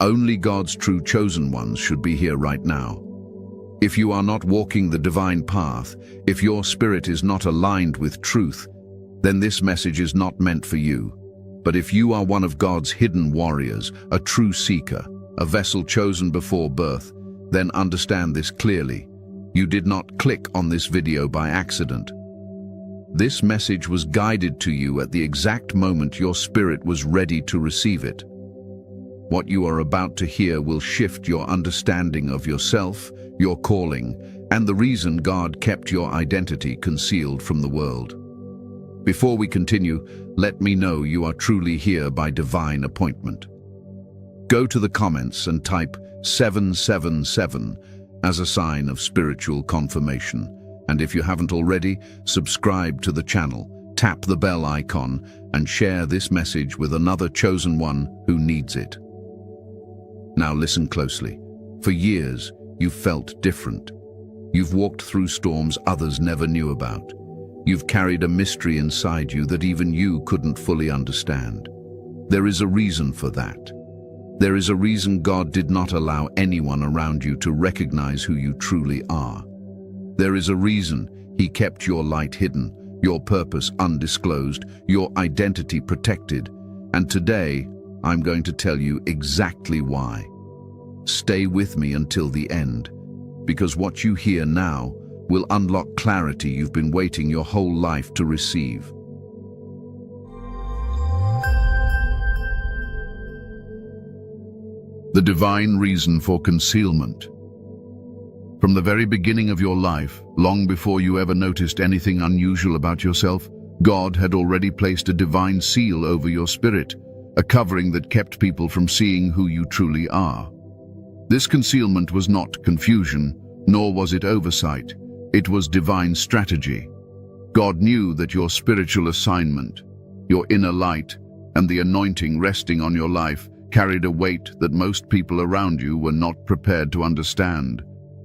Only God's true chosen ones should be here right now. If you are not walking the divine path, if your spirit is not aligned with truth, then this message is not meant for you. But if you are one of God's hidden warriors, a true seeker, a vessel chosen before birth, then understand this clearly. You did not click on this video by accident. This message was guided to you at the exact moment your spirit was ready to receive it. What you are about to hear will shift your understanding of yourself, your calling, and the reason God kept your identity concealed from the world. Before we continue, let me know you are truly here by divine appointment. Go to the comments and type 777 as a sign of spiritual confirmation. And if you haven't already, subscribe to the channel, tap the bell icon, and share this message with another chosen one who needs it. Now listen closely. For years, you've felt different. You've walked through storms others never knew about. You've carried a mystery inside you that even you couldn't fully understand. There is a reason for that. There is a reason God did not allow anyone around you to recognize who you truly are. There is a reason He kept your light hidden, your purpose undisclosed, your identity protected. And today, I'm going to tell you exactly why. Stay with me until the end, because what you hear now will unlock clarity you've been waiting your whole life to receive. The divine reason for concealment. From the very beginning of your life, long before you ever noticed anything unusual about yourself, God had already placed a divine seal over your spirit, a covering that kept people from seeing who you truly are. This concealment was not confusion, nor was it oversight. It was divine strategy. God knew that your spiritual assignment, your inner light, and the anointing resting on your life carried a weight that most people around you were not prepared to understand.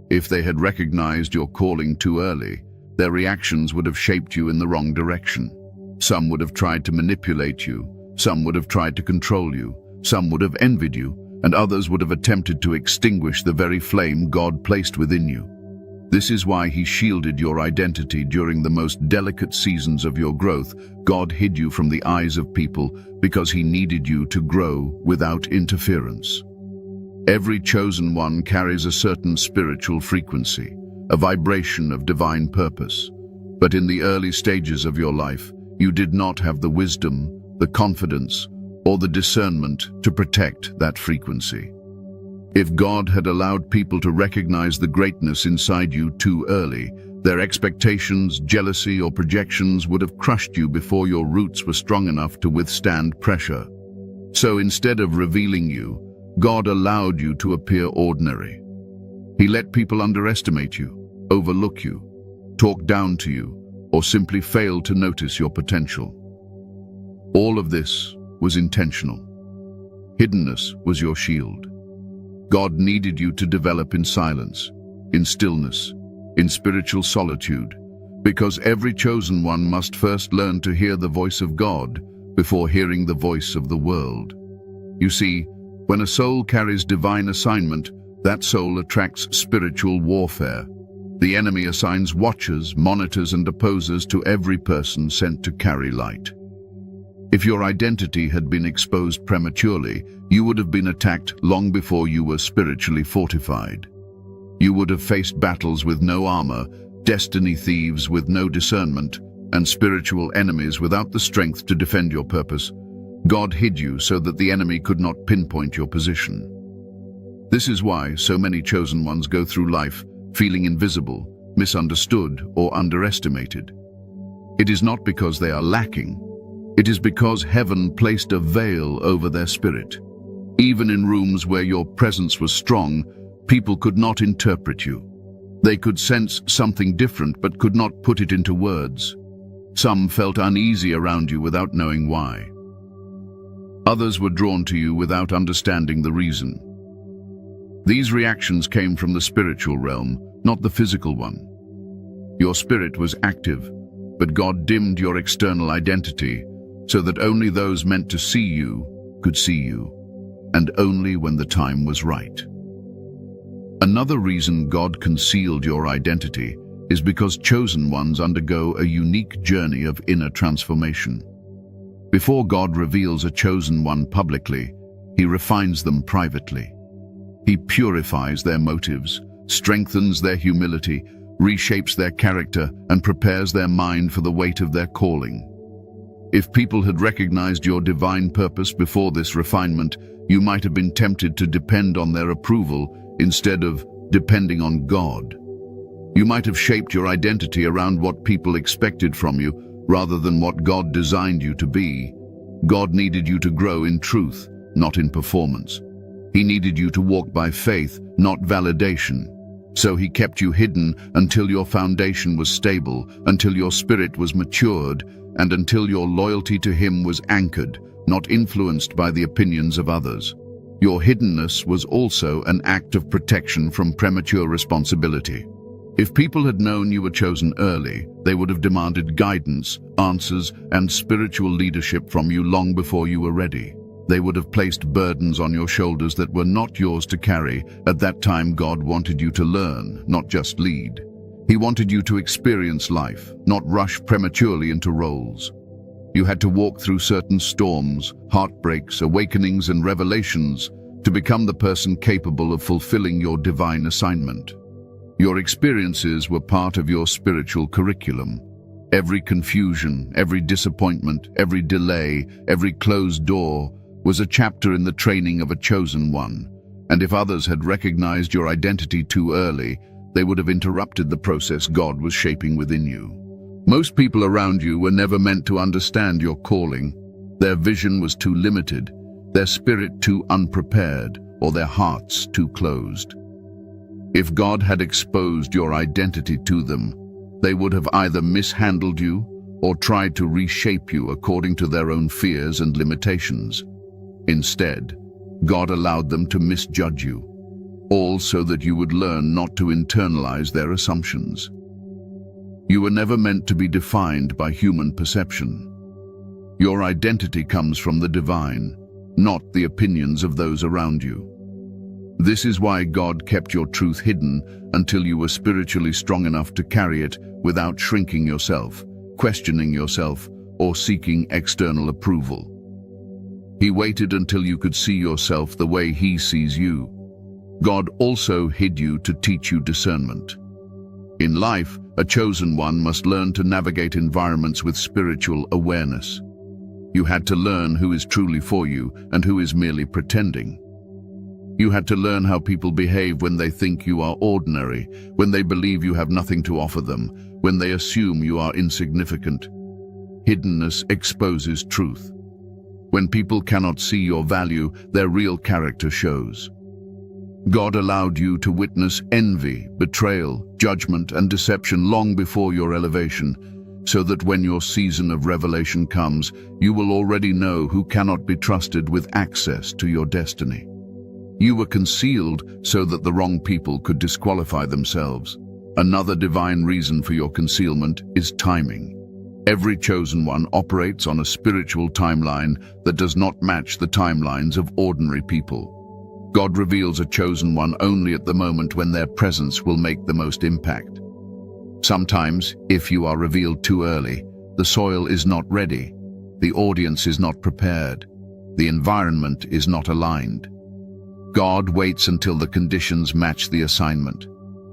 If they had recognized your calling too early, their reactions would have shaped you in the wrong direction. Some would have tried to manipulate you, some would have tried to control you, some would have envied you, and others would have attempted to extinguish the very flame God placed within you. This is why He shielded your identity during the most delicate seasons of your growth. God hid you from the eyes of people because He needed you to grow without interference. Every chosen one carries a certain spiritual frequency, a vibration of divine purpose. But in the early stages of your life, you did not have the wisdom, the confidence, or the discernment to protect that frequency. If God had allowed people to recognize the greatness inside you too early, their expectations, jealousy, or projections would have crushed you before your roots were strong enough to withstand pressure. So instead of revealing you, God allowed you to appear ordinary. He let people underestimate you, overlook you, talk down to you, or simply fail to notice your potential. All of this was intentional. Hiddenness was your shield. God needed you to develop in silence, in stillness, in spiritual solitude, because every chosen one must first learn to hear the voice of God before hearing the voice of the world. You see, when a soul carries divine assignment, that soul attracts spiritual warfare. The enemy assigns watchers, monitors, and opposers to every person sent to carry light. If your identity had been exposed prematurely, you would have been attacked long before you were spiritually fortified. You would have faced battles with no armor, destiny thieves with no discernment, and spiritual enemies without the strength to defend your purpose. God hid you so that the enemy could not pinpoint your position. This is why so many chosen ones go through life feeling invisible, misunderstood, or underestimated. It is not because they are lacking. It is because heaven placed a veil over their spirit. Even in rooms where your presence was strong, people could not interpret you. They could sense something different but could not put it into words. Some felt uneasy around you without knowing why. Others were drawn to you without understanding the reason. These reactions came from the spiritual realm, not the physical one. Your spirit was active, but God dimmed your external identity so that only those meant to see you could see you. and only when the time was right. Another reason God concealed your identity is because chosen ones undergo a unique journey of inner transformation. Before God reveals a chosen one publicly, He refines them privately. He purifies their motives, strengthens their humility, reshapes their character, and prepares their mind for the weight of their calling. If people had recognized your divine purpose before this refinement, you might have been tempted to depend on their approval instead of depending on God. You might have shaped your identity around what people expected from you rather than what God designed you to be. God needed you to grow in truth, not in performance. He needed you to walk by faith, not validation. So He kept you hidden until your foundation was stable, until your spirit was matured, and until your loyalty to Him was anchored, not influenced by the opinions of others. Your hiddenness was also an act of protection from premature responsibility. If people had known you were chosen early, they would have demanded guidance, answers, and spiritual leadership from you long before you were ready. They would have placed burdens on your shoulders that were not yours to carry. At that time, God wanted you to learn, not just lead. He wanted you to experience life, not rush prematurely into roles. You had to walk through certain storms, heartbreaks, awakenings, and revelations to become the person capable of fulfilling your divine assignment. Your experiences were part of your spiritual curriculum. Every confusion, every disappointment, every delay, every closed door was a chapter in the training of a chosen one. And if others had recognized your identity too early, they would have interrupted the process God was shaping within you. Most people around you were never meant to understand your calling. Their vision was too limited, their spirit too unprepared, or their hearts too closed. If God had exposed your identity to them, they would have either mishandled you or tried to reshape you according to their own fears and limitations. Instead, God allowed them to misjudge you, all so that you would learn not to internalize their assumptions. You were never meant to be defined by human perception. Your identity comes from the divine, not the opinions of those around you. This is why God kept your truth hidden until you were spiritually strong enough to carry it without shrinking yourself, questioning yourself, or seeking external approval. He waited until you could see yourself the way He sees you. God also hid you to teach you discernment. In life, a chosen one must learn to navigate environments with spiritual awareness. You had to learn who is truly for you and who is merely pretending. You had to learn how people behave when they think you are ordinary, when they believe you have nothing to offer them, when they assume you are insignificant. Hiddenness exposes truth. When people cannot see your value, their real character shows. God allowed you to witness envy, betrayal, judgment, and deception long before your elevation, so that when your season of revelation comes, you will already know who cannot be trusted with access to your destiny. You were concealed so that the wrong people could disqualify themselves. Another divine reason for your concealment is timing. Every chosen one operates on a spiritual timeline that does not match the timelines of ordinary people. God reveals a chosen one only at the moment when their presence will make the most impact. Sometimes, if you are revealed too early, the soil is not ready, the audience is not prepared, the environment is not aligned. God waits until the conditions match the assignment.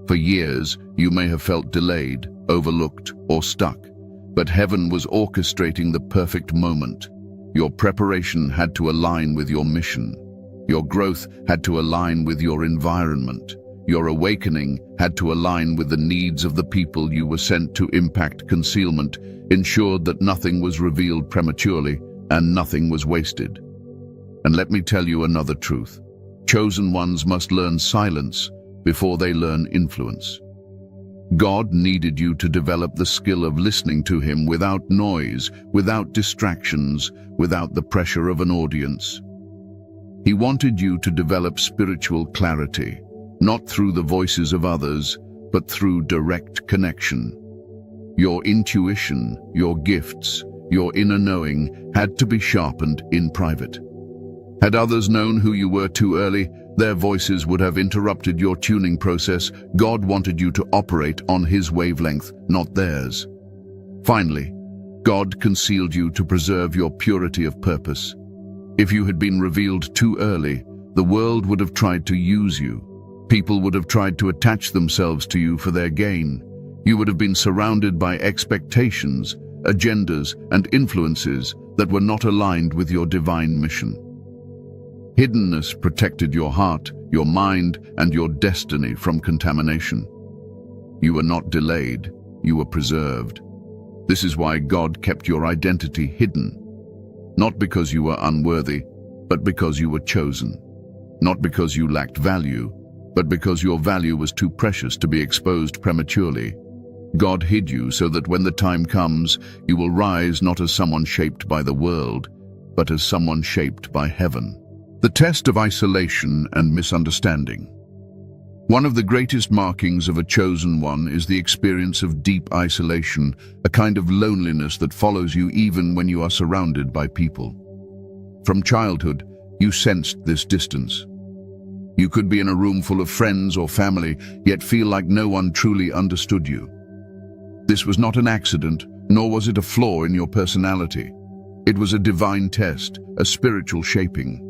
For years, you may have felt delayed, overlooked, or stuck, but heaven was orchestrating the perfect moment. Your preparation had to align with your mission. Your growth had to align with your environment. Your awakening had to align with the needs of the people you were sent to impact. Concealment ensured that nothing was revealed prematurely and nothing was wasted. And let me tell you another truth. Chosen ones must learn silence before they learn influence. God needed you to develop the skill of listening to Him without noise, without distractions, without the pressure of an audience. He wanted you to develop spiritual clarity, not through the voices of others, but through direct connection. Your intuition, your gifts, your inner knowing had to be sharpened in private. Had others known who you were too early, their voices would have interrupted your tuning process. God wanted you to operate on His wavelength, not theirs. Finally, God concealed you to preserve your purity of purpose. If you had been revealed too early, the world would have tried to use you. People would have tried to attach themselves to you for their gain. You would have been surrounded by expectations, agendas, and influences that were not aligned with your divine mission. Hiddenness protected your heart, your mind, and your destiny from contamination. You were not delayed, you were preserved. This is why God kept your identity hidden. Not because you were unworthy, but because you were chosen. Not because you lacked value, but because your value was too precious to be exposed prematurely. God hid you so that when the time comes, you will rise not as someone shaped by the world, but as someone shaped by heaven. The test of isolation and misunderstanding. One of the greatest markings of a chosen one is the experience of deep isolation, a kind of loneliness that follows you even when you are surrounded by people. From childhood, you sensed this distance. You could be in a room full of friends or family, yet feel like no one truly understood you. This was not an accident, nor was it a flaw in your personality. It was a divine test, a spiritual shaping.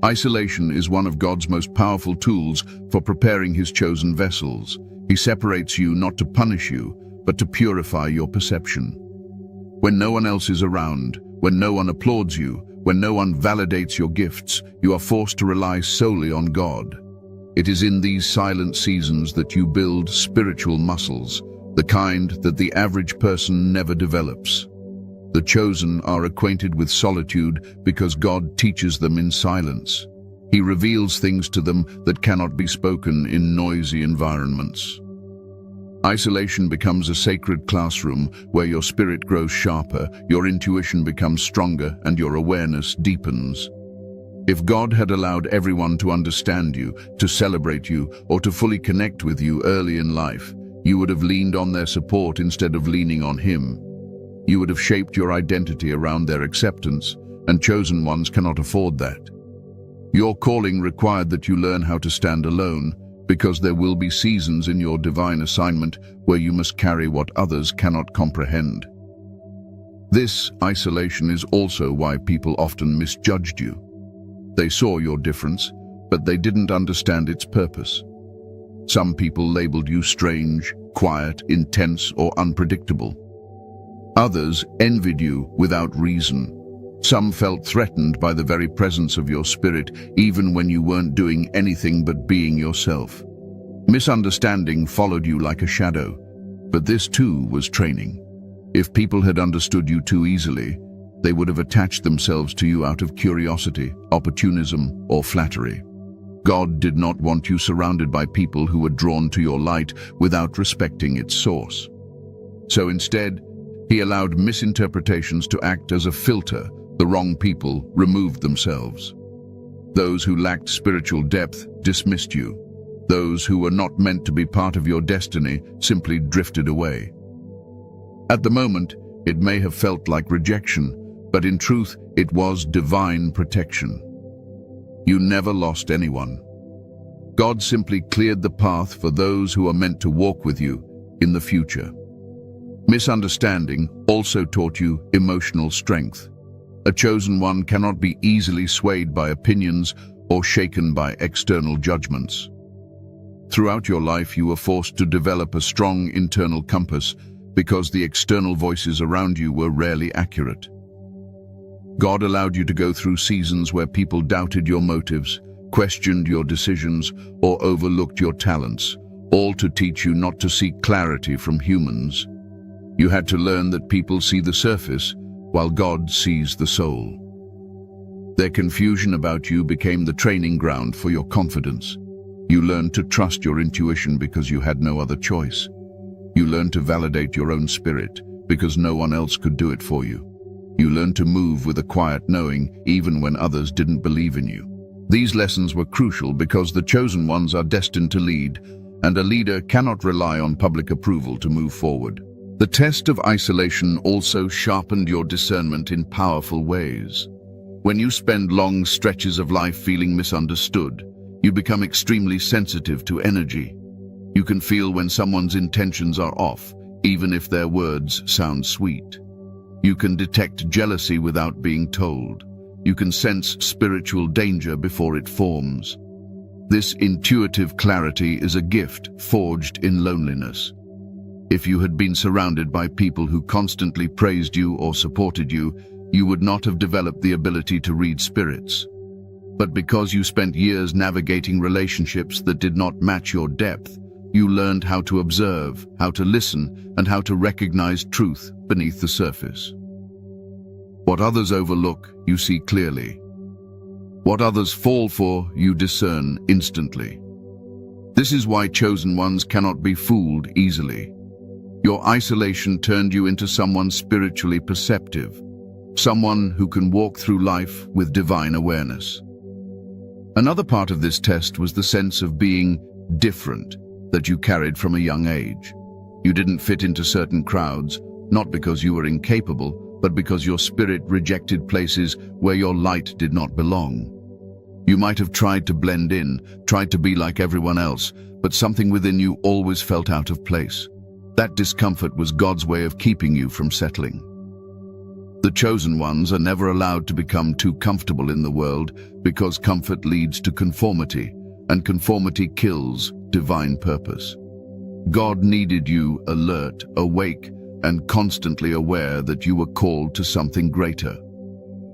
Isolation is one of God's most powerful tools for preparing His chosen vessels. He separates you not to punish you, but to purify your perception. When no one else is around, when no one applauds you, when no one validates your gifts, you are forced to rely solely on God. It is in these silent seasons that you build spiritual muscles, the kind that the average person never develops. The chosen are acquainted with solitude because God teaches them in silence. He reveals things to them that cannot be spoken in noisy environments. Isolation becomes a sacred classroom where your spirit grows sharper, your intuition becomes stronger, and your awareness deepens. If God had allowed everyone to understand you, to celebrate you, or to fully connect with you early in life, you would have leaned on their support instead of leaning on Him. You would have shaped your identity around their acceptance, and chosen ones cannot afford that. Your calling required that you learn how to stand alone, because there will be seasons in your divine assignment where you must carry what others cannot comprehend. This isolation is also why people often misjudged you. They saw your difference, but they didn't understand its purpose. Some people labeled you strange, quiet, intense, or unpredictable. Others envied you without reason. Some felt threatened by the very presence of your spirit, even when you weren't doing anything but being yourself. Misunderstanding followed you like a shadow, but this too was training. If people had understood you too easily, they would have attached themselves to you out of curiosity, opportunism, or flattery. God did not want you surrounded by people who were drawn to your light without respecting its source. So instead, He allowed misinterpretations to act as a filter. The wrong people removed themselves. Those who lacked spiritual depth dismissed you. Those who were not meant to be part of your destiny simply drifted away. At the moment, it may have felt like rejection, but in truth, it was divine protection. You never lost anyone. God simply cleared the path for those who are meant to walk with you in the future. Misunderstanding also taught you emotional strength. A chosen one cannot be easily swayed by opinions or shaken by external judgments. Throughout your life, you were forced to develop a strong internal compass because the external voices around you were rarely accurate. God allowed you to go through seasons where people doubted your motives, questioned your decisions, or overlooked your talents, all to teach you not to seek clarity from humans. You had to learn that people see the surface, while God sees the soul. Their confusion about you became the training ground for your confidence. You learned to trust your intuition because you had no other choice. You learned to validate your own spirit because no one else could do it for you. You learned to move with a quiet knowing even when others didn't believe in you. These lessons were crucial because the chosen ones are destined to lead, and a leader cannot rely on public approval to move forward. The test of isolation also sharpened your discernment in powerful ways. When you spend long stretches of life feeling misunderstood, you become extremely sensitive to energy. You can feel when someone's intentions are off, even if their words sound sweet. You can detect jealousy without being told. You can sense spiritual danger before it forms. This intuitive clarity is a gift forged in loneliness. If you had been surrounded by people who constantly praised you or supported you, you would not have developed the ability to read spirits. But because you spent years navigating relationships that did not match your depth, you learned how to observe, how to listen, and how to recognize truth beneath the surface. What others overlook, you see clearly. What others fall for, you discern instantly. This is why chosen ones cannot be fooled easily. Your isolation turned you into someone spiritually perceptive, someone who can walk through life with divine awareness. Another part of this test was the sense of being different that you carried from a young age. You didn't fit into certain crowds, not because you were incapable, but because your spirit rejected places where your light did not belong. You might have tried to blend in, tried to be like everyone else, but something within you always felt out of place. That discomfort was God's way of keeping you from settling. The chosen ones are never allowed to become too comfortable in the world because comfort leads to conformity, and conformity kills divine purpose. God needed you alert, awake, and constantly aware that you were called to something greater.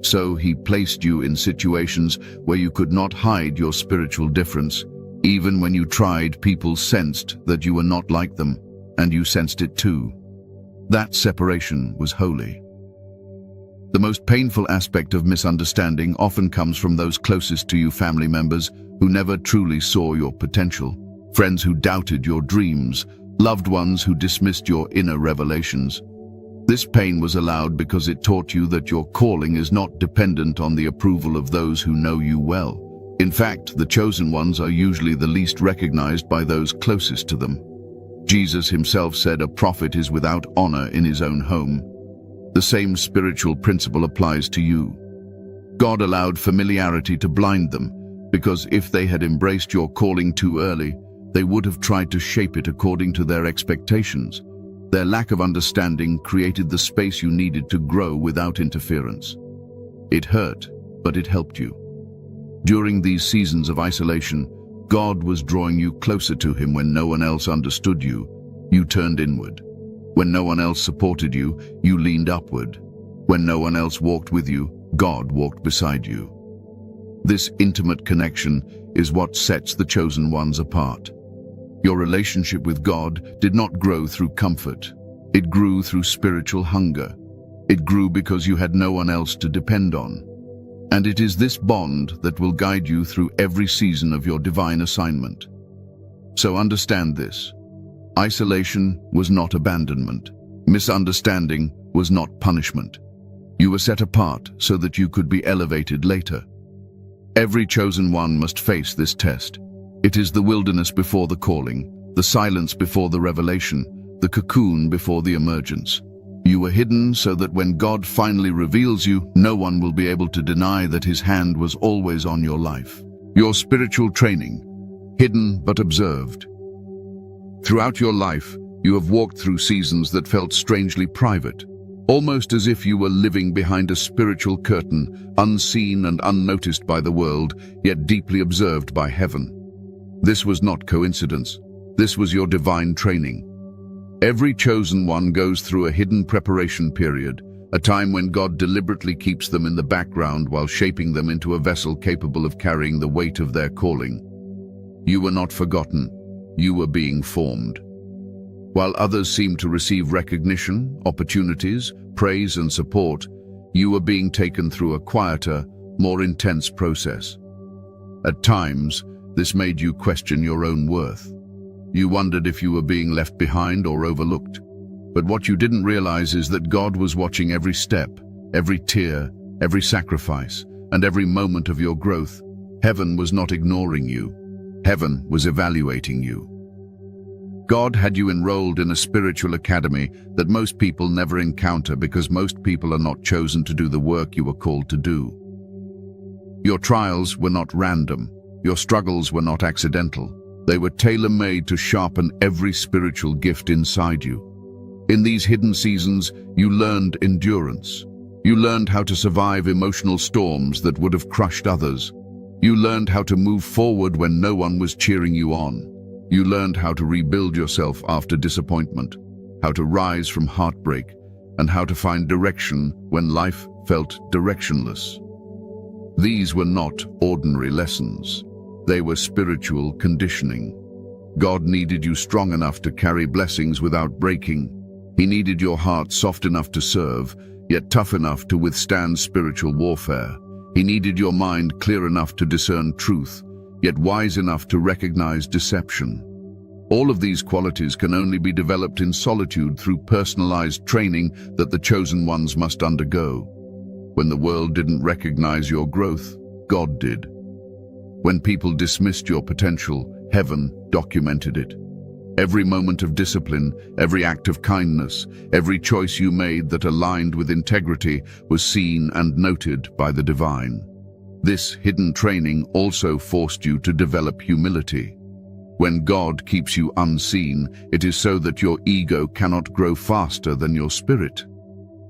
So he placed you in situations where you could not hide your spiritual difference. Even when you tried, people sensed that you were not like them, and you sensed it too. That separation was holy. The most painful aspect of misunderstanding often comes from those closest to you, family members who never truly saw your potential, friends who doubted your dreams, loved ones who dismissed your inner revelations. This pain was allowed because it taught you that your calling is not dependent on the approval of those who know you well. In fact, the chosen ones are usually the least recognized by those closest to them. Jesus himself said, "A prophet is without honor in his own home." The same spiritual principle applies to you. God allowed familiarity to blind them, because if they had embraced your calling too early, they would have tried to shape it according to their expectations. Their lack of understanding created the space you needed to grow without interference. It hurt, but it helped you. During these seasons of isolation, God was drawing you closer to him. When no one else understood you, you turned inward. When no one else supported you, you leaned upward. When no one else walked with you, God walked beside you. This intimate connection is what sets the chosen ones apart. Your relationship with God did not grow through comfort. It grew through spiritual hunger. It grew because you had no one else to depend on. And it is this bond that will guide you through every season of your divine assignment. So understand this. Isolation was not abandonment. Misunderstanding was not punishment. You were set apart so that you could be elevated later. Every chosen one must face this test. It is the wilderness before the calling, the silence before the revelation, the cocoon before the emergence. You were hidden so that when God finally reveals you, no one will be able to deny that his hand was always on your life. Your spiritual training, hidden but observed. Throughout your life, you have walked through seasons that felt strangely private, almost as if you were living behind a spiritual curtain, unseen and unnoticed by the world, yet deeply observed by heaven. This was not coincidence. This was your divine training. Every chosen one goes through a hidden preparation period, a time when God deliberately keeps them in the background while shaping them into a vessel capable of carrying the weight of their calling. You were not forgotten. You were being formed. While others seemed to receive recognition, opportunities, praise and support, you were being taken through a quieter, more intense process. At times, this made you question your own worth. You wondered if you were being left behind or overlooked. But what you didn't realize is that God was watching every step, every tear, every sacrifice, and every moment of your growth. Heaven was not ignoring you. Heaven was evaluating you. God had you enrolled in a spiritual academy that most people never encounter because most people are not chosen to do the work you were called to do. Your trials were not random. Your struggles were not accidental. They were tailor-made to sharpen every spiritual gift inside you. In these hidden seasons, you learned endurance. You learned how to survive emotional storms that would have crushed others. You learned how to move forward when no one was cheering you on. You learned how to rebuild yourself after disappointment, how to rise from heartbreak, and how to find direction when life felt directionless. These were not ordinary lessons. They were spiritual conditioning. God needed you strong enough to carry blessings without breaking. He needed your heart soft enough to serve, yet tough enough to withstand spiritual warfare. He needed your mind clear enough to discern truth, yet wise enough to recognize deception. All of these qualities can only be developed in solitude through personalized training that the chosen ones must undergo. When the world didn't recognize your growth, God did. When people dismissed your potential, heaven documented it. Every moment of discipline, every act of kindness, every choice you made that aligned with integrity was seen and noted by the divine. This hidden training also forced you to develop humility. When God keeps you unseen, it is so that your ego cannot grow faster than your spirit.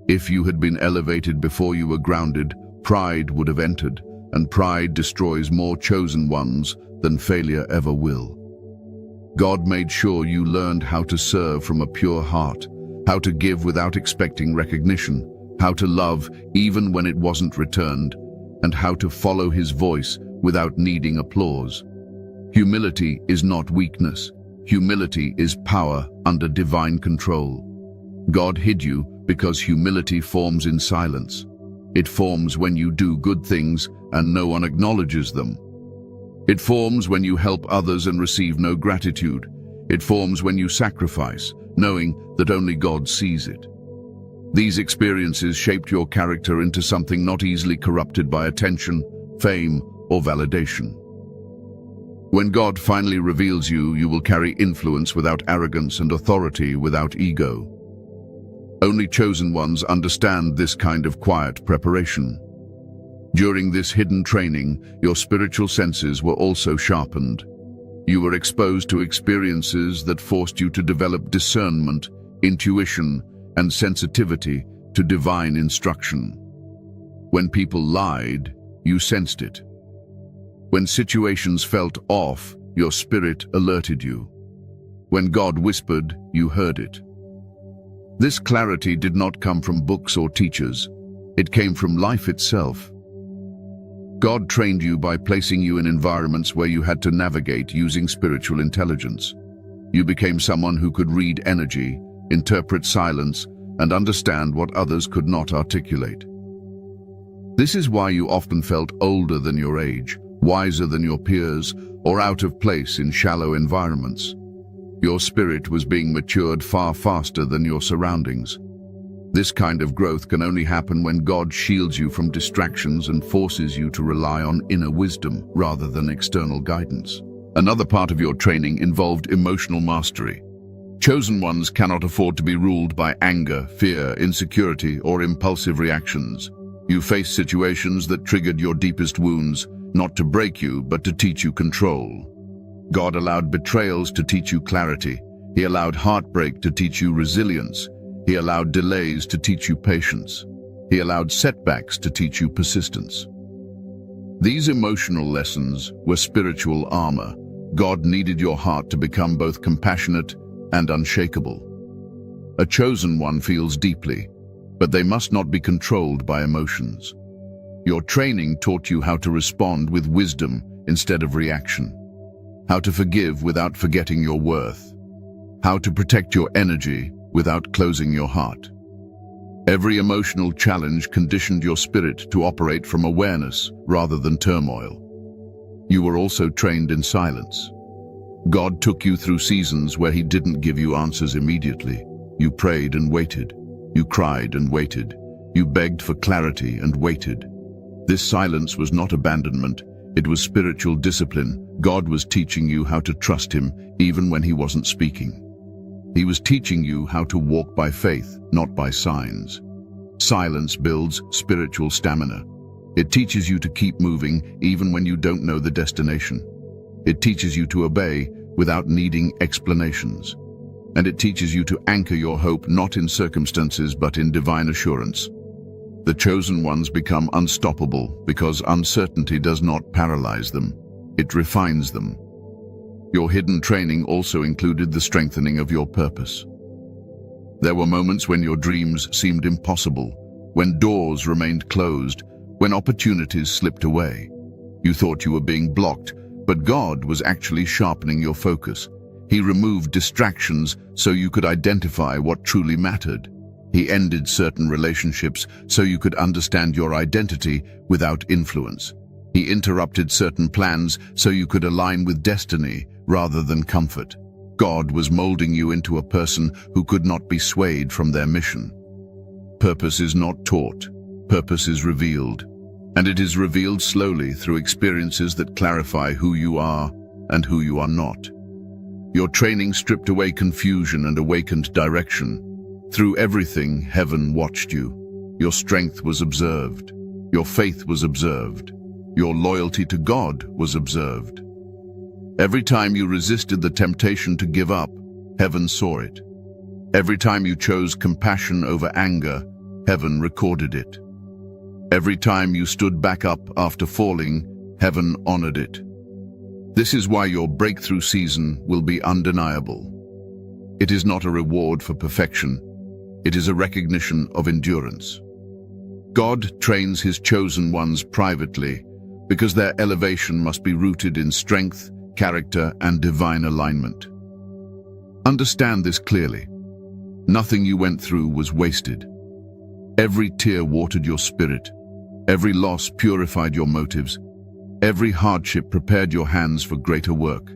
If you had been elevated before you were grounded, pride would have entered, and pride destroys more chosen ones than failure ever will. God made sure you learned how to serve from a pure heart, how to give without expecting recognition, how to love even when it wasn't returned, and how to follow His voice without needing applause. Humility is not weakness. Humility is power under divine control. God hid you because humility forms in silence. It forms when you do good things and no one acknowledges them. It forms when you help others and receive no gratitude. It forms when you sacrifice, knowing that only God sees it. These experiences shaped your character into something not easily corrupted by attention, fame, or validation. When God finally reveals you, you will carry influence without arrogance and authority without ego. Only chosen ones understand this kind of quiet preparation. During this hidden training, your spiritual senses were also sharpened. You were exposed to experiences that forced you to develop discernment, intuition, and sensitivity to divine instruction. When people lied, you sensed it. When situations felt off, your spirit alerted you. When God whispered, you heard it. This clarity did not come from books or teachers. It came from life itself. God trained you by placing you in environments where you had to navigate using spiritual intelligence. You became someone who could read energy, interpret silence, and understand what others could not articulate. This is why you often felt older than your age, wiser than your peers, or out of place in shallow environments. Your spirit was being matured far faster than your surroundings. This kind of growth can only happen when God shields you from distractions and forces you to rely on inner wisdom rather than external guidance. Another part of your training involved emotional mastery. Chosen ones cannot afford to be ruled by anger, fear, insecurity, or impulsive reactions. You faced situations that triggered your deepest wounds, not to break you, but to teach you control. God allowed betrayals to teach you clarity. He allowed heartbreak to teach you resilience. He allowed delays to teach you patience. He allowed setbacks to teach you persistence. These emotional lessons were spiritual armor. God needed your heart to become both compassionate and unshakable. A chosen one feels deeply, but they must not be controlled by emotions. Your training taught you how to respond with wisdom instead of reaction, how to forgive without forgetting your worth, how to protect your energy without closing your heart. Every emotional challenge conditioned your spirit to operate from awareness rather than turmoil. You were also trained in silence. God took you through seasons where He didn't give you answers immediately. You prayed and waited. You cried and waited. You begged for clarity and waited. This silence was not abandonment. It was spiritual discipline. God was teaching you how to trust Him even when He wasn't speaking. He was teaching you how to walk by faith, not by signs. Silence builds spiritual stamina. It teaches you to keep moving even when you don't know the destination. It teaches you to obey without needing explanations. And it teaches you to anchor your hope not in circumstances but in divine assurance. The chosen ones become unstoppable because uncertainty does not paralyze them. It refines them. Your hidden training also included the strengthening of your purpose. There were moments when your dreams seemed impossible, when doors remained closed, when opportunities slipped away. You thought you were being blocked, but God was actually sharpening your focus. He removed distractions so you could identify what truly mattered. He ended certain relationships so you could understand your identity without influence. He interrupted certain plans so you could align with destiny rather than comfort. God was molding you into a person who could not be swayed from their mission. Purpose is not taught. Purpose is revealed. And it is revealed slowly through experiences that clarify who you are and who you are not. Your training stripped away confusion and awakened direction. Through everything, heaven watched you. Your strength was observed. Your faith was observed. Your loyalty to God was observed. Every time you resisted the temptation to give up, heaven saw it. Every time you chose compassion over anger, heaven recorded it. Every time you stood back up after falling, heaven honored it. This is why your breakthrough season will be undeniable. It is not a reward for perfection. It is a recognition of endurance. God trains his chosen ones privately because their elevation must be rooted in strength, character, and divine alignment. Understand this clearly. Nothing you went through was wasted. Every tear watered your spirit. Every loss purified your motives. Every hardship prepared your hands for greater work.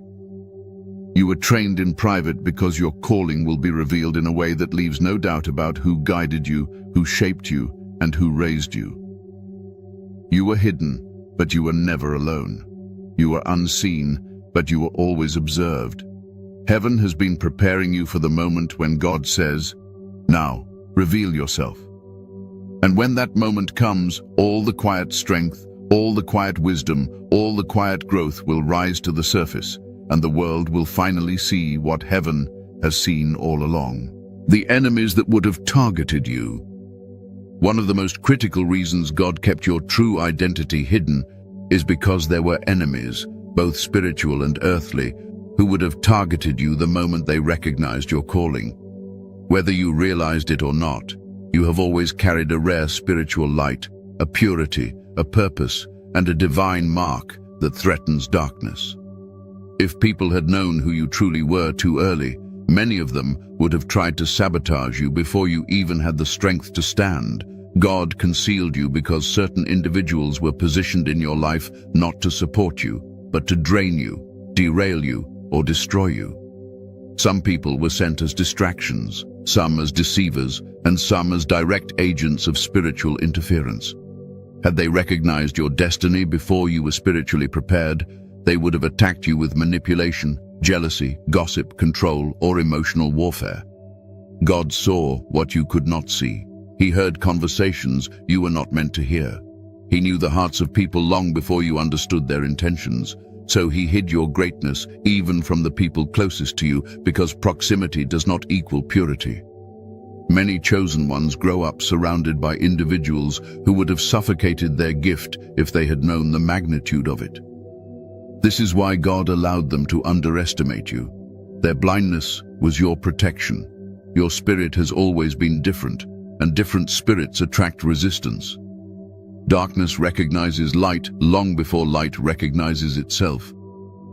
You were trained in private because your calling will be revealed in a way that leaves no doubt about who guided you, who shaped you, and who raised you. You were hidden, but you were never alone. You were unseen, but you were always observed. Heaven has been preparing you for the moment when God says, "Now, reveal yourself." And when that moment comes, all the quiet strength, all the quiet wisdom, all the quiet growth will rise to the surface, and the world will finally see what heaven has seen all along. The enemies that would have targeted you. One of the most critical reasons God kept your true identity hidden is because there were enemies, both spiritual and earthly, who would have targeted you the moment they recognized your calling. Whether you realized it or not, you have always carried a rare spiritual light, a purity, a purpose, and a divine mark that threatens darkness. If people had known who you truly were too early, many of them would have tried to sabotage you before you even had the strength to stand. God concealed you because certain individuals were positioned in your life not to support you, but to drain you, derail you, or destroy you. Some people were sent as distractions, some as deceivers, and some as direct agents of spiritual interference. Had they recognized your destiny before you were spiritually prepared, they would have attacked you with manipulation, jealousy, gossip, control, or emotional warfare. God saw what you could not see. He heard conversations you were not meant to hear. He knew the hearts of people long before you understood their intentions. So he hid your greatness even from the people closest to you because proximity does not equal purity. Many chosen ones grow up surrounded by individuals who would have suffocated their gift if they had known the magnitude of it. This is why God allowed them to underestimate you. Their blindness was your protection. Your spirit has always been different, and different spirits attract resistance. Darkness recognizes light long before light recognizes itself.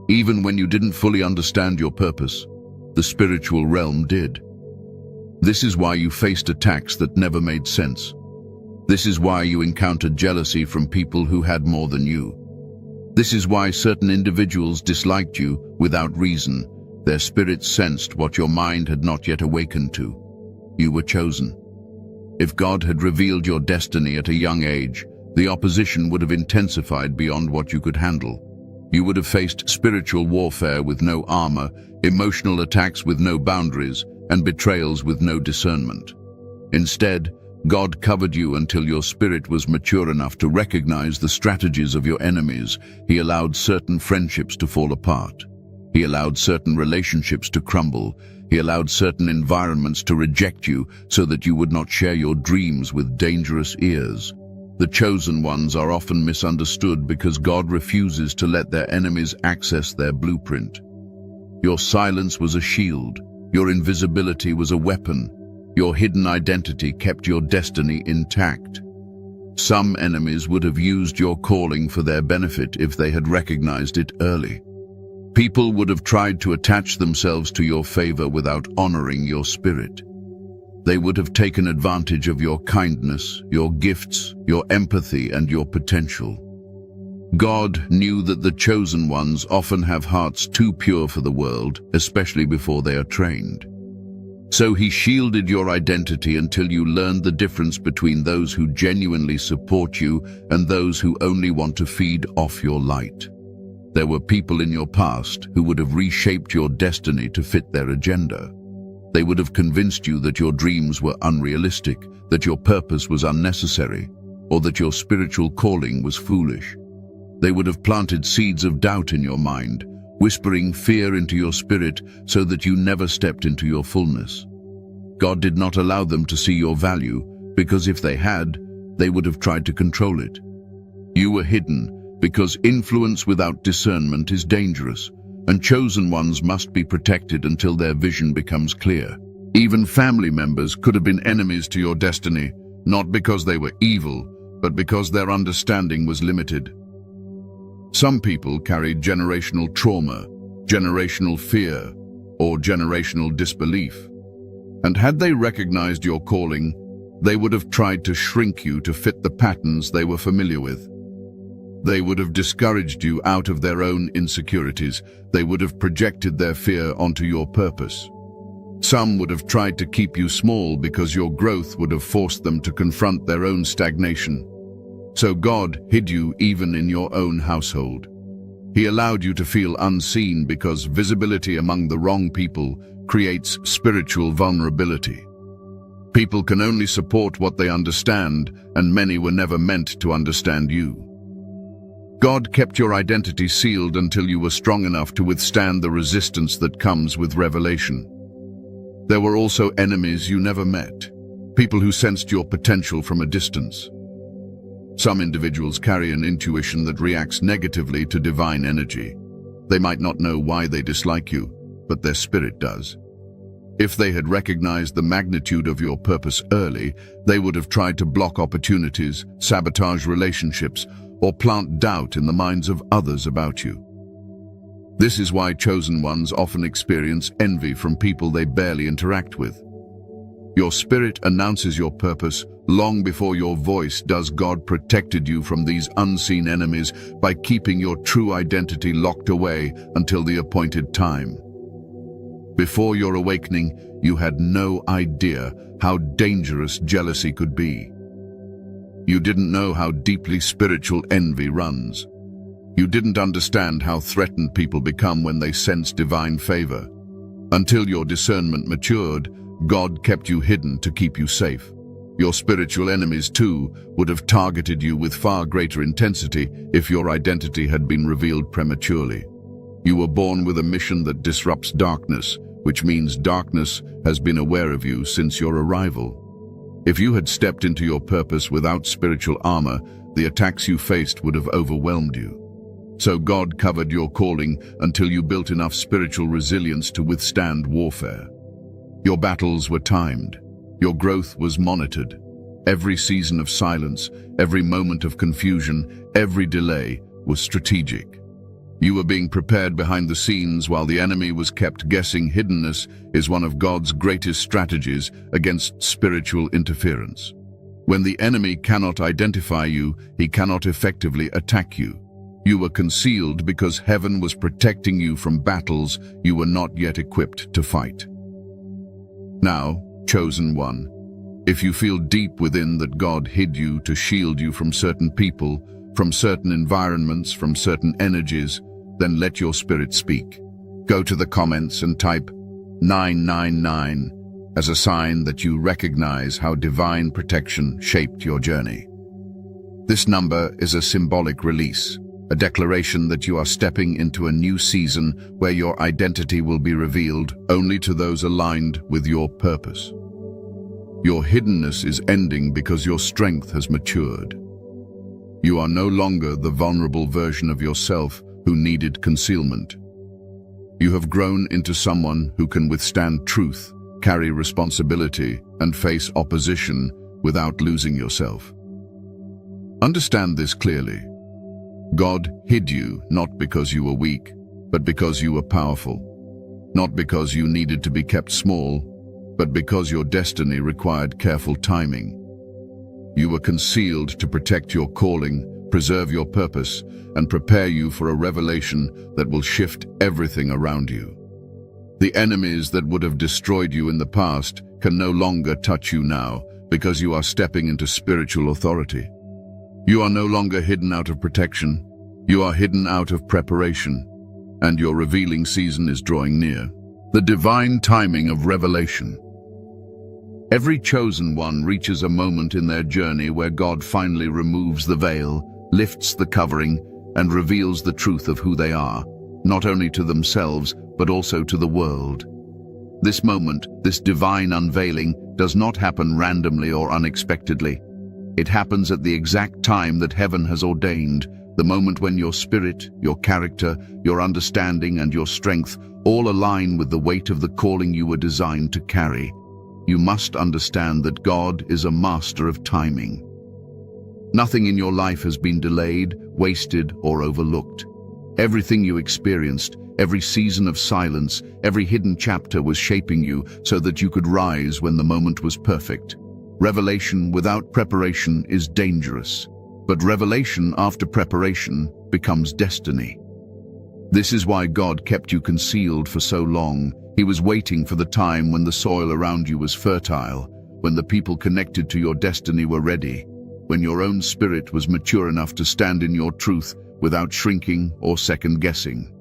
Even when you didn't fully understand your purpose, the spiritual realm did. This is why you faced attacks that never made sense. This is why you encountered jealousy from people who had more than you. This is why certain individuals disliked you without reason. Their spirits sensed what your mind had not yet awakened to. You were chosen. If God had revealed your destiny at a young age, the opposition would have intensified beyond what you could handle. You would have faced spiritual warfare with no armor, emotional attacks with no boundaries, and betrayals with no discernment. Instead, God covered you until your spirit was mature enough to recognize the strategies of your enemies. He allowed certain friendships to fall apart. He allowed certain relationships to crumble. He allowed certain environments to reject you so that you would not share your dreams with dangerous ears. The chosen ones are often misunderstood because God refuses to let their enemies access their blueprint. Your silence was a shield. Your invisibility was a weapon. Your hidden identity kept your destiny intact. Some enemies would have used your calling for their benefit if they had recognized it early. People would have tried to attach themselves to your favor without honoring your spirit. They would have taken advantage of your kindness, your gifts, your empathy, and your potential. God knew that the chosen ones often have hearts too pure for the world, especially before they are trained. So he shielded your identity until you learned the difference between those who genuinely support you and those who only want to feed off your light. There were people in your past who would have reshaped your destiny to fit their agenda. They would have convinced you that your dreams were unrealistic, that your purpose was unnecessary, or that your spiritual calling was foolish. They would have planted seeds of doubt in your mind, whispering fear into your spirit so that you never stepped into your fullness. God did not allow them to see your value, because if they had, they would have tried to control it. You were hidden because influence without discernment is dangerous, and chosen ones must be protected until their vision becomes clear. Even family members could have been enemies to your destiny, not because they were evil, but because their understanding was limited. Some people carried generational trauma, generational fear, or generational disbelief. And had they recognized your calling, they would have tried to shrink you to fit the patterns they were familiar with. They would have discouraged you out of their own insecurities. They would have projected their fear onto your purpose. Some would have tried to keep you small because your growth would have forced them to confront their own stagnation. So God hid you even in your own household. He allowed you to feel unseen because visibility among the wrong people creates spiritual vulnerability. People can only support what they understand, and many were never meant to understand you. God kept your identity sealed until you were strong enough to withstand the resistance that comes with revelation. There were also enemies you never met, people who sensed your potential from a distance. Some individuals carry an intuition that reacts negatively to divine energy. They might not know why they dislike you, but their spirit does. If they had recognized the magnitude of your purpose early, they would have tried to block opportunities, sabotage relationships, or plant doubt in the minds of others about you. This is why chosen ones often experience envy from people they barely interact with. Your spirit announces your purpose long before your voice does. God protected you from these unseen enemies by keeping your true identity locked away until the appointed time. Before your awakening, you had no idea how dangerous jealousy could be. You didn't know how deeply spiritual envy runs. You didn't understand how threatened people become when they sense divine favor. Until your discernment matured, God kept you hidden to keep you safe. Your spiritual enemies, too, would have targeted you with far greater intensity if your identity had been revealed prematurely. You were born with a mission that disrupts darkness, which means darkness has been aware of you since your arrival. If you had stepped into your purpose without spiritual armor, the attacks you faced would have overwhelmed you. So God covered your calling until you built enough spiritual resilience to withstand warfare. Your battles were timed. Your growth was monitored. Every season of silence, every moment of confusion, every delay was strategic. You were being prepared behind the scenes while the enemy was kept guessing. Hiddenness is one of God's greatest strategies against spiritual interference. When the enemy cannot identify you, he cannot effectively attack you. You were concealed because heaven was protecting you from battles you were not yet equipped to fight. Now, chosen one, if you feel deep within that God hid you to shield you from certain people, from certain environments, from certain energies, then let your spirit speak. Go to the comments and type 999 as a sign that you recognize how divine protection shaped your journey. This number is a symbolic release, a declaration that you are stepping into a new season where your identity will be revealed only to those aligned with your purpose. Your hiddenness is ending because your strength has matured. You are no longer the vulnerable version of yourself who needed concealment. You have grown into someone who can withstand truth, carry responsibility, and face opposition without losing yourself. Understand this clearly. God hid you not because you were weak, but because you were powerful. Not because you needed to be kept small, but because your destiny required careful timing. You were concealed to protect your calling, preserve your purpose, and prepare you for a revelation that will shift everything around you. The enemies that would have destroyed you in the past can no longer touch you now because you are stepping into spiritual authority. You are no longer hidden out of protection. You are hidden out of preparation, and your revealing season is drawing near. The divine timing of revelation. Every chosen one reaches a moment in their journey where God finally removes the veil, lifts the covering, and reveals the truth of who they are, not only to themselves, but also to the world. This moment, this divine unveiling, does not happen randomly or unexpectedly. It happens at the exact time that heaven has ordained, the moment when your spirit, your character, your understanding, and your strength all align with the weight of the calling you were designed to carry. You must understand that God is a master of timing. Nothing in your life has been delayed, wasted, or overlooked. Everything you experienced, every season of silence, every hidden chapter was shaping you so that you could rise when the moment was perfect. Revelation without preparation is dangerous, but revelation after preparation becomes destiny. This is why God kept you concealed for so long. He was waiting for the time when the soil around you was fertile, when the people connected to your destiny were ready, when your own spirit was mature enough to stand in your truth without shrinking or second-guessing.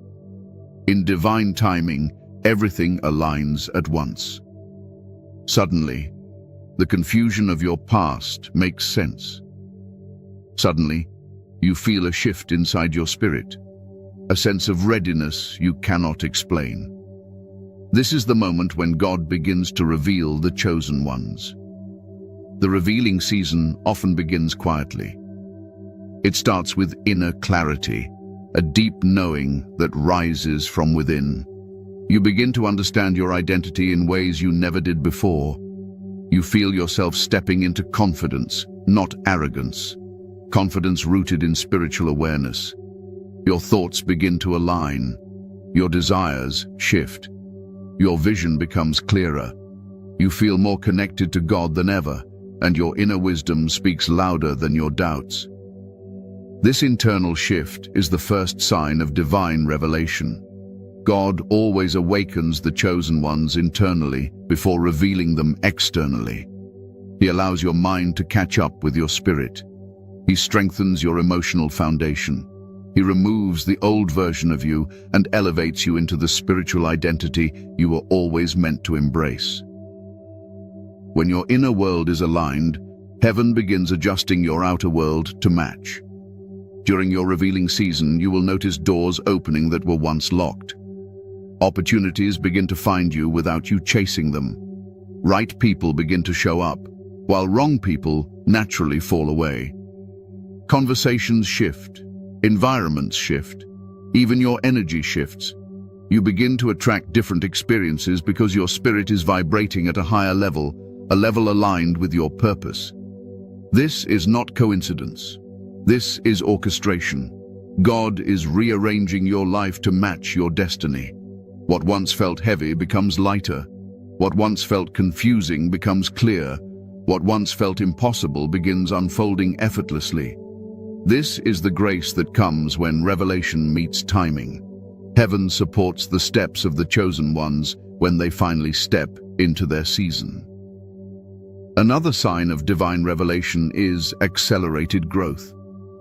In divine timing, everything aligns at once. Suddenly, the confusion of your past makes sense. Suddenly, you feel a shift inside your spirit, a sense of readiness you cannot explain. This is the moment when God begins to reveal the chosen ones. The revealing season often begins quietly. It starts with inner clarity, a deep knowing that rises from within. You begin to understand your identity in ways you never did before. You feel yourself stepping into confidence, not arrogance. Confidence rooted in spiritual awareness. Your thoughts begin to align. Your desires shift. Your vision becomes clearer. You feel more connected to God than ever, and your inner wisdom speaks louder than your doubts. This internal shift is the first sign of divine revelation. God always awakens the chosen ones internally before revealing them externally. He allows your mind to catch up with your spirit. He strengthens your emotional foundation. He removes the old version of you and elevates you into the spiritual identity you were always meant to embrace. When your inner world is aligned, heaven begins adjusting your outer world to match. During your revealing season, you will notice doors opening that were once locked. Opportunities begin to find you without you chasing them. Right people begin to show up, while wrong people naturally fall away. Conversations shift, environments shift, even your energy shifts. You begin to attract different experiences because your spirit is vibrating at a higher level, a level aligned with your purpose. This is not coincidence. This is orchestration. God is rearranging your life to match your destiny. What once felt heavy becomes lighter. What once felt confusing becomes clear. What once felt impossible begins unfolding effortlessly. This is the grace that comes when revelation meets timing. Heaven supports the steps of the chosen ones when they finally step into their season. Another sign of divine revelation is accelerated growth.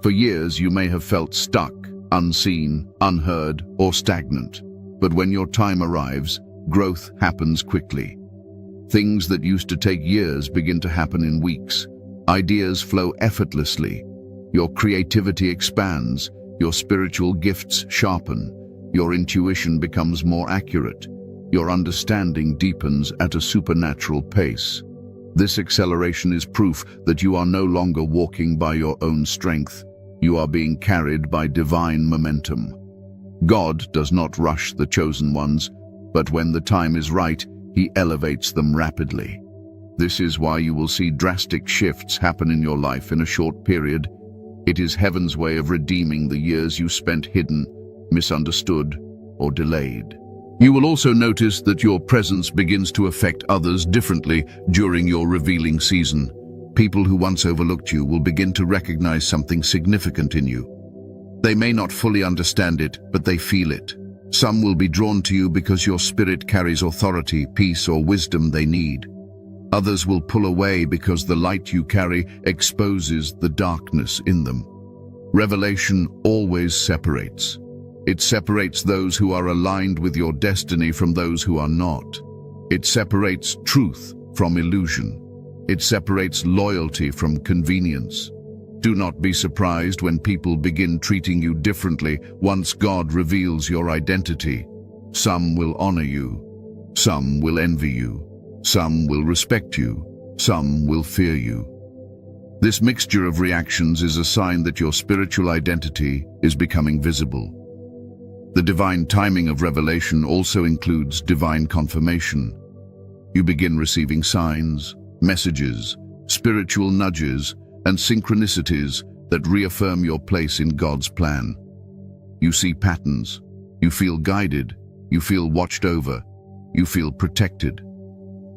For years, you may have felt stuck, unseen, unheard, or stagnant. But when your time arrives, growth happens quickly. Things that used to take years begin to happen in weeks. Ideas flow effortlessly. Your creativity expands. Your spiritual gifts sharpen. Your intuition becomes more accurate. Your understanding deepens at a supernatural pace. This acceleration is proof that you are no longer walking by your own strength. You are being carried by divine momentum. God does not rush the chosen ones, but when the time is right, He elevates them rapidly. This is why you will see drastic shifts happen in your life in a short period. It is heaven's way of redeeming the years you spent hidden, misunderstood, or delayed. You will also notice that your presence begins to affect others differently during your revealing season. People who once overlooked you will begin to recognize something significant in you. They may not fully understand it, but they feel it. Some will be drawn to you because your spirit carries authority, peace, or wisdom they need. Others will pull away because the light you carry exposes the darkness in them. Revelation always separates. It separates those who are aligned with your destiny from those who are not. It separates truth from illusion. It separates loyalty from convenience. Do not be surprised when people begin treating you differently once God reveals your identity. Some will honor you. Some will envy you. Some will respect you. Some will fear you. This mixture of reactions is a sign that your spiritual identity is becoming visible. The divine timing of revelation also includes divine confirmation. You begin receiving signs, messages, spiritual nudges, and synchronicities that reaffirm your place in God's plan. You see patterns. You feel guided. You feel watched over. You feel protected.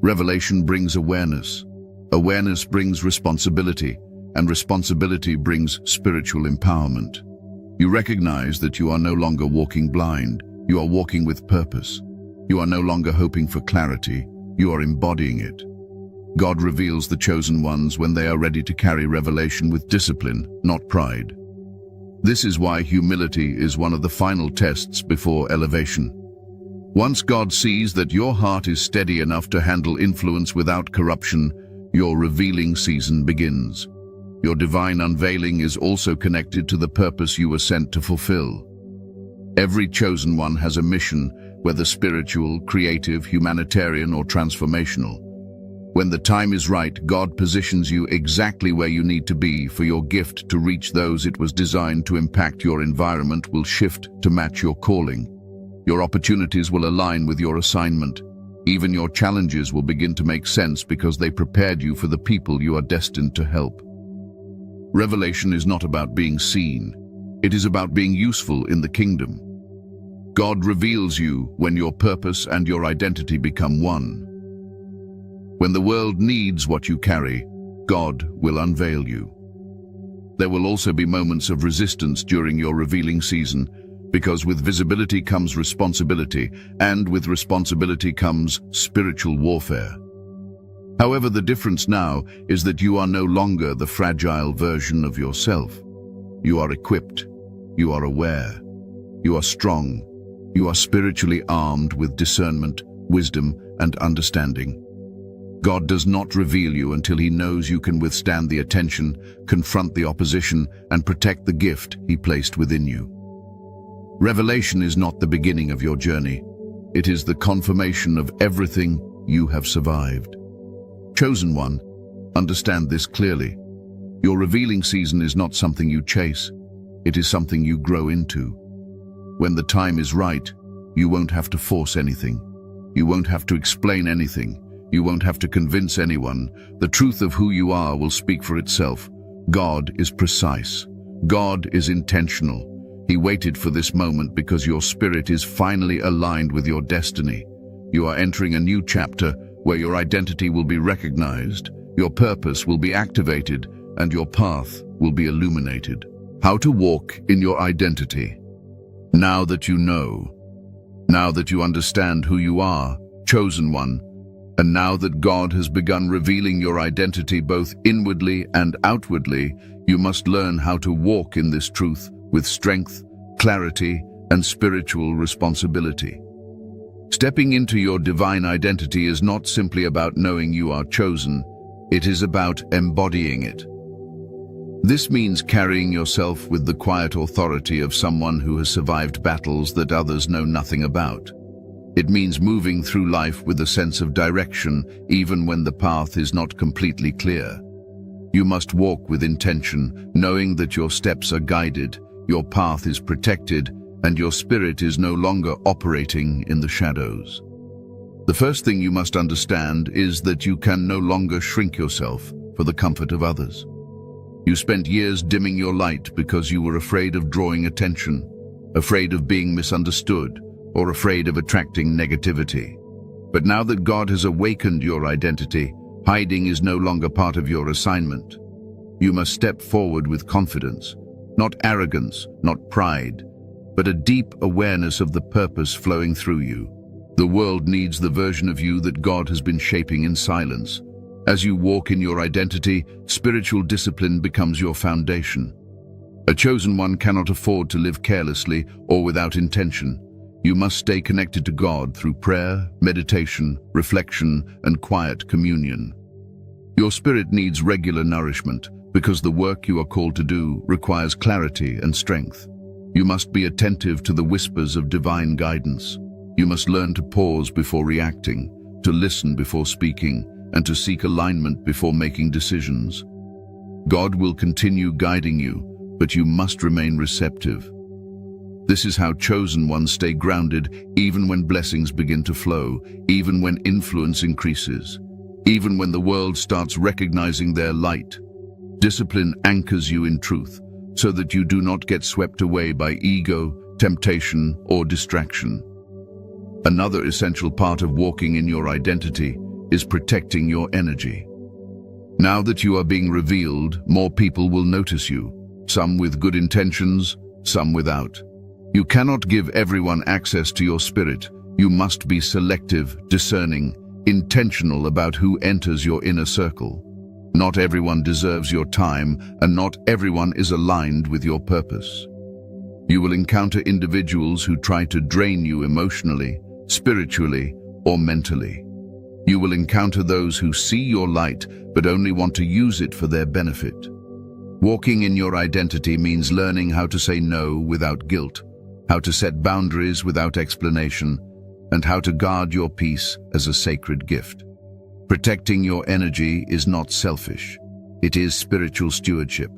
Revelation brings awareness. Awareness brings responsibility, and responsibility brings spiritual empowerment. You recognize that you are no longer walking blind. You are walking with purpose. You are no longer hoping for clarity. You are embodying it. God reveals the chosen ones when they are ready to carry revelation with discipline, not pride. This is why humility is one of the final tests before elevation. Once God sees that your heart is steady enough to handle influence without corruption, your revealing season begins. Your divine unveiling is also connected to the purpose you were sent to fulfill. Every chosen one has a mission, whether spiritual, creative, humanitarian, or transformational. When the time is right, God positions you exactly where you need to be for your gift to reach those it was designed to impact. Your environment will shift to match your calling. Your opportunities will align with your assignment. Even your challenges will begin to make sense because they prepared you for the people you are destined to help. Revelation is not about being seen. It is about being useful in the kingdom. God reveals you when your purpose and your identity become one. When the world needs what you carry, God will unveil you. There will also be moments of resistance during your revealing season, because with visibility comes responsibility, and with responsibility comes spiritual warfare. However, the difference now is that you are no longer the fragile version of yourself. You are equipped. You are aware. You are strong. You are spiritually armed with discernment, wisdom, and understanding. God does not reveal you until He knows you can withstand the attention, confront the opposition, and protect the gift He placed within you. Revelation is not the beginning of your journey. It is the confirmation of everything you have survived. Chosen one, understand this clearly. Your revealing season is not something you chase. It is something you grow into. When the time is right, you won't have to force anything. You won't have to explain anything. You won't have to convince anyone. The truth of who you are will speak for itself. God is precise. God is intentional. He waited for this moment because your spirit is finally aligned with your destiny. You are entering a new chapter where your identity will be recognized, your purpose will be activated, and your path will be illuminated. How to walk in your identity. Now that you know, now that you understand who you are, chosen one, and now that God has begun revealing your identity both inwardly and outwardly, you must learn how to walk in this truth with strength, clarity, and spiritual responsibility. Stepping into your divine identity is not simply about knowing you are chosen, it is about embodying it. This means carrying yourself with the quiet authority of someone who has survived battles that others know nothing about. It means moving through life with a sense of direction, even when the path is not completely clear. You must walk with intention, knowing that your steps are guided, your path is protected, and your spirit is no longer operating in the shadows. The first thing you must understand is that you can no longer shrink yourself for the comfort of others. You spent years dimming your light because you were afraid of drawing attention, afraid of being misunderstood, or afraid of attracting negativity. But now that God has awakened your identity, hiding is no longer part of your assignment. You must step forward with confidence, not arrogance, not pride, but a deep awareness of the purpose flowing through you. The world needs the version of you that God has been shaping in silence. As you walk in your identity, spiritual discipline becomes your foundation. A chosen one cannot afford to live carelessly or without intention. You must stay connected to God through prayer, meditation, reflection, and quiet communion. Your spirit needs regular nourishment because the work you are called to do requires clarity and strength. You must be attentive to the whispers of divine guidance. You must learn to pause before reacting, to listen before speaking, and to seek alignment before making decisions. God will continue guiding you, but you must remain receptive. This is how chosen ones stay grounded even when blessings begin to flow, even when influence increases, even when the world starts recognizing their light. Discipline anchors you in truth, so that you do not get swept away by ego, temptation, or distraction. Another essential part of walking in your identity is protecting your energy. Now that you are being revealed, more people will notice you, some with good intentions, some without. You cannot give everyone access to your spirit. You must be selective, discerning, intentional about who enters your inner circle. Not everyone deserves your time, and not everyone is aligned with your purpose. You will encounter individuals who try to drain you emotionally, spiritually, or mentally. You will encounter those who see your light but only want to use it for their benefit. Walking in your identity means learning how to say no without guilt, how to set boundaries without explanation, and how to guard your peace as a sacred gift. Protecting your energy is not selfish. It is spiritual stewardship.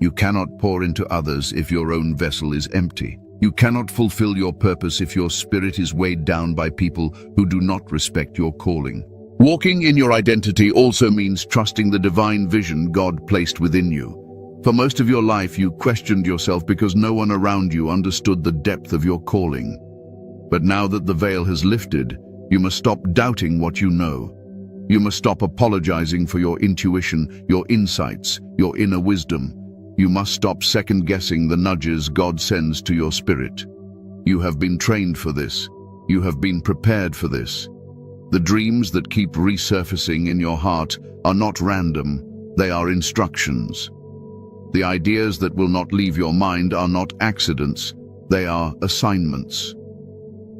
You cannot pour into others if your own vessel is empty. You cannot fulfill your purpose if your spirit is weighed down by people who do not respect your calling. Walking in your identity also means trusting the divine vision God placed within you. For most of your life, you questioned yourself because no one around you understood the depth of your calling. But now that the veil has lifted, you must stop doubting what you know. You must stop apologizing for your intuition, your insights, your inner wisdom. You must stop second-guessing the nudges God sends to your spirit. You have been trained for this. You have been prepared for this. The dreams that keep resurfacing in your heart are not random, they are instructions. The ideas that will not leave your mind are not accidents, they are assignments.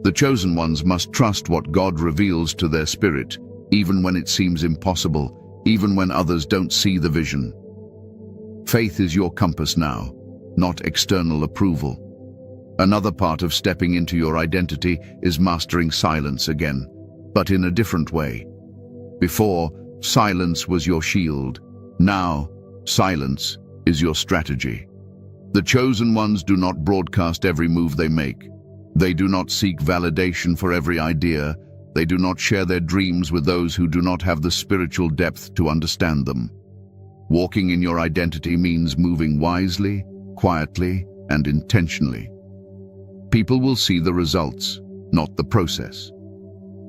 The chosen ones must trust what God reveals to their spirit, even when it seems impossible, even when others don't see the vision. Faith is your compass now, not external approval. Another part of stepping into your identity is mastering silence again, but in a different way. Before, silence was your shield. Now, silence is your strategy. The chosen ones do not broadcast every move they make. They do not seek validation for every idea. They do not share their dreams with those who do not have the spiritual depth to understand them. Walking in your identity means moving wisely, quietly, and intentionally. People will see the results, not the process.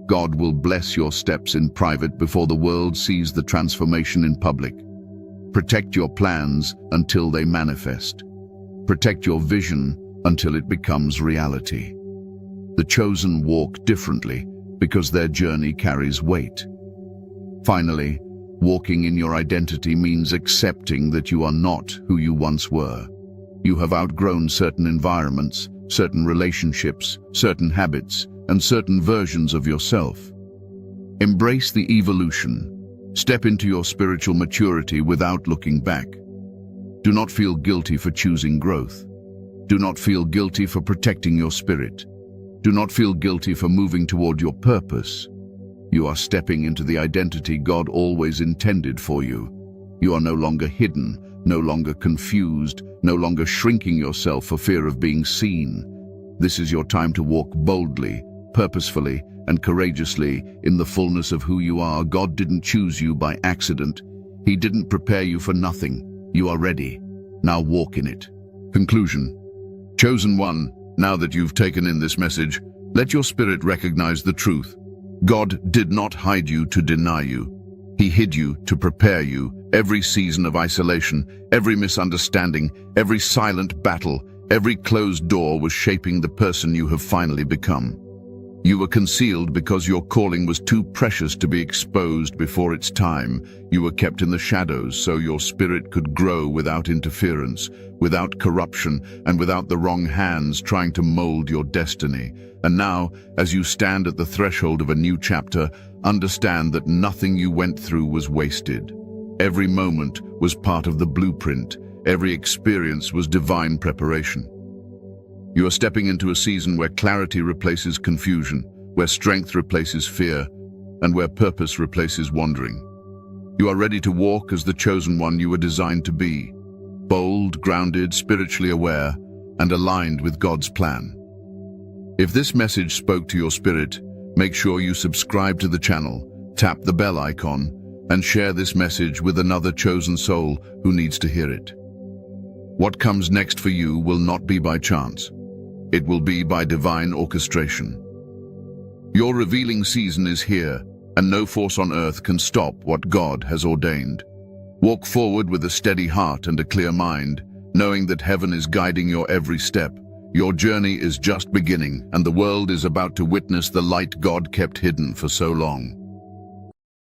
God will bless your steps in private before the world sees the transformation in public. Protect your plans until they manifest. Protect your vision until it becomes reality. The chosen walk differently because their journey carries weight. Finally, walking in your identity means accepting that you are not who you once were. You have outgrown certain environments, certain relationships, certain habits, and certain versions of yourself. Embrace the evolution. Step into your spiritual maturity without looking back. Do not feel guilty for choosing growth. Do not feel guilty for protecting your spirit. Do not feel guilty for moving toward your purpose. You are stepping into the identity God always intended for you. You are no longer hidden, no longer confused, no longer shrinking yourself for fear of being seen. This is your time to walk boldly, purposefully, and courageously in the fullness of who you are. God didn't choose you by accident. He didn't prepare you for nothing. You are ready. Now walk in it. Conclusion. Chosen one, now that you've taken in this message, let your spirit recognize the truth. God did not hide you to deny you. He hid you to prepare you. Every season of isolation, every misunderstanding, every silent battle, every closed door was shaping the person you have finally become. You were concealed because your calling was too precious to be exposed before its time. You were kept in the shadows so your spirit could grow without interference, without corruption, and without the wrong hands trying to mold your destiny. And now, as you stand at the threshold of a new chapter, understand that nothing you went through was wasted. Every moment was part of the blueprint. Every experience was divine preparation. You are stepping into a season where clarity replaces confusion, where strength replaces fear, and where purpose replaces wandering. You are ready to walk as the chosen one you were designed to be, bold, grounded, spiritually aware, and aligned with God's plan. If this message spoke to your spirit, make sure you subscribe to the channel, tap the bell icon, and share this message with another chosen soul who needs to hear it. What comes next for you will not be by chance. It will be by divine orchestration. Your revealing season is here, and no force on earth can stop what God has ordained. Walk forward with a steady heart and a clear mind, knowing that heaven is guiding your every step. Your journey is just beginning, and the world is about to witness the light God kept hidden for so long.